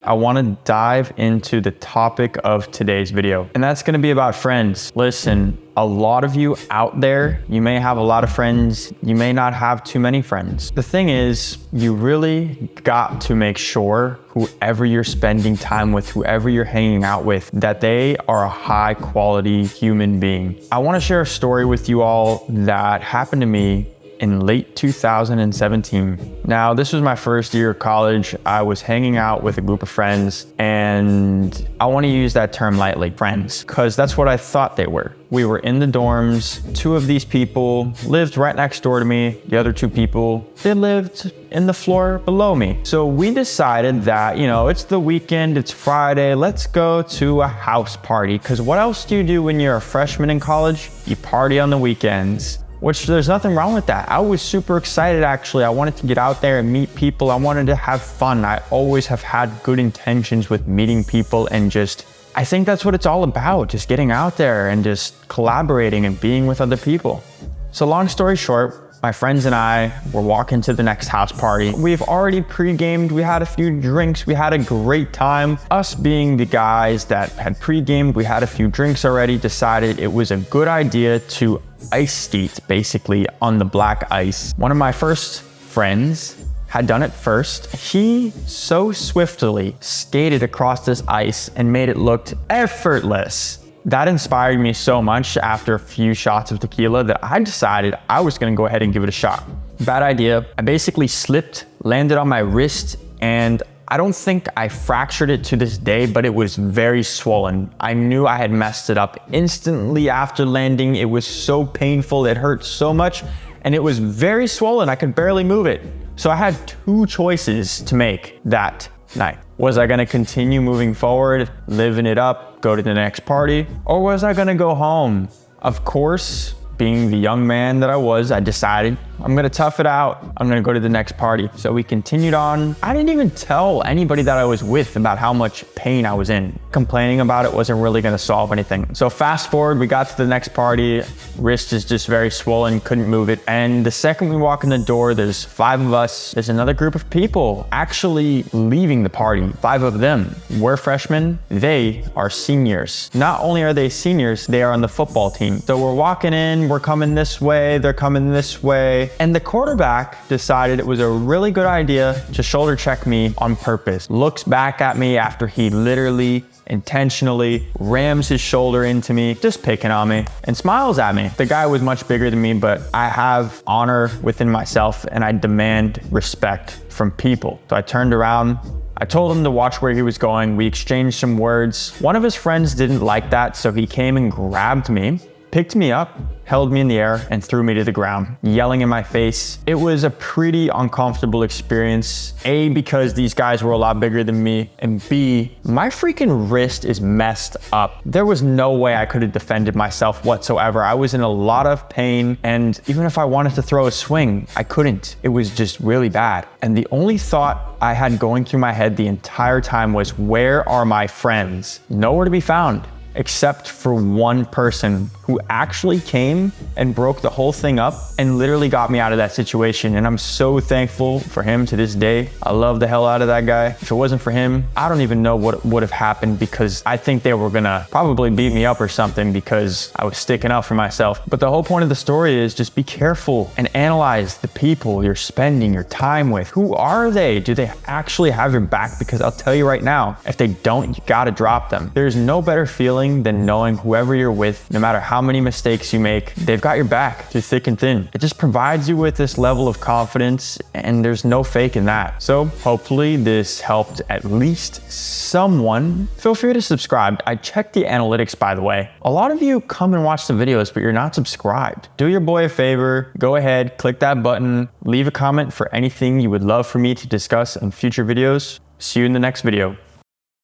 I want to dive into the topic of today's video, and that's going to be about friends. Listen, a lot of you out there, you may have a lot of friends, you may not have too many friends. The thing is, you really got to make sure whoever you're spending time with, whoever you're hanging out with, that they are a high quality human being. I want to share a story with you all that happened to me in late 2017. Now, this was my first year of college. I was hanging out with a group of friends, and I want to use that term lightly, friends, because that's what I thought they were. We were in the dorms. Two of these people lived right next door to me. The other two people, they lived in the floor below me. So we decided that, it's the weekend, it's Friday, let's go to a house party. Because what else do you do when you're a freshman in college? You party on the weekends. Which there's nothing wrong with that. I was super excited actually. I wanted to get out there and meet people. I wanted to have fun. I always have had good intentions with meeting people, and I think that's what it's all about. Just getting out there and just collaborating and being with other people. So long story short, my friends and I were walking to the next house party. We've already pre-gamed, we had a few drinks, we had a great time. Us being the guys that had pre-gamed, we had a few drinks already, decided it was a good idea to ice skate basically on the black ice. One of my first friends had done it first. He so swiftly skated across this ice and made it look effortless. That inspired me so much after a few shots of tequila that I decided I was gonna go ahead and give it a shot. Bad idea. I basically slipped, landed on my wrist, and I don't think I fractured it to this day, but it was very swollen. I knew I had messed it up instantly after landing. It was so painful, it hurt so much, and it was very swollen. I could barely move it. So I had two choices to make that night. Was I gonna continue moving forward, living it up, go to the next party, or was I gonna go home? Of course, being the young man that I was, I decided I'm gonna tough it out. I'm gonna go to the next party. So we continued on. I didn't even tell anybody that I was with about how much pain I was in. Complaining about it wasn't really gonna solve anything. So fast forward, we got to the next party. Wrist is just very swollen, couldn't move it. And the second we walk in the door, there's 5 of us. There's another group of people actually leaving the party. 5 of them. We're freshmen, they are seniors. Not only are they seniors, they are on the football team. So we're walking in, we're coming this way, they're coming this way. And the quarterback decided it was a really good idea to shoulder check me on purpose. Looks back at me after he literally intentionally rams his shoulder into me, just picking on me, and smiles at me. The guy was much bigger than me, but I have honor within myself and I demand respect from people. So I turned around, I told him to watch where he was going. We exchanged some words. One of his friends didn't like that, so he came and grabbed me, picked me up, held me in the air, and threw me to the ground, yelling in my face. It was a pretty uncomfortable experience. A, because these guys were a lot bigger than me, and B, my freaking wrist is messed up. There was no way I could have defended myself whatsoever. I was in a lot of pain, and even if I wanted to throw a swing, I couldn't. It was just really bad. And the only thought I had going through my head the entire time was, where are my friends? Nowhere to be found. Except for one person who actually came and broke the whole thing up and literally got me out of that situation. And I'm so thankful for him to this day. I love the hell out of that guy. If it wasn't for him, I don't even know what would have happened, because I think they were gonna probably beat me up or something because I was sticking up for myself. But the whole point of the story is just be careful and analyze the people you're spending your time with. Who are they? Do they actually have your back? Because I'll tell you right now, if they don't, you gotta drop them. There's no better feeling than knowing whoever you're with, no matter how many mistakes you make, they've got your back through thick and thin. It just provides you with this level of confidence, and there's no fake in that. So hopefully this helped at least someone. Feel free to subscribe. I checked the analytics, by the way. A lot of you come and watch the videos, but you're not subscribed. Do your boy a favor, go ahead, click that button, leave a comment for anything you would love for me to discuss in future videos. See you in the next video.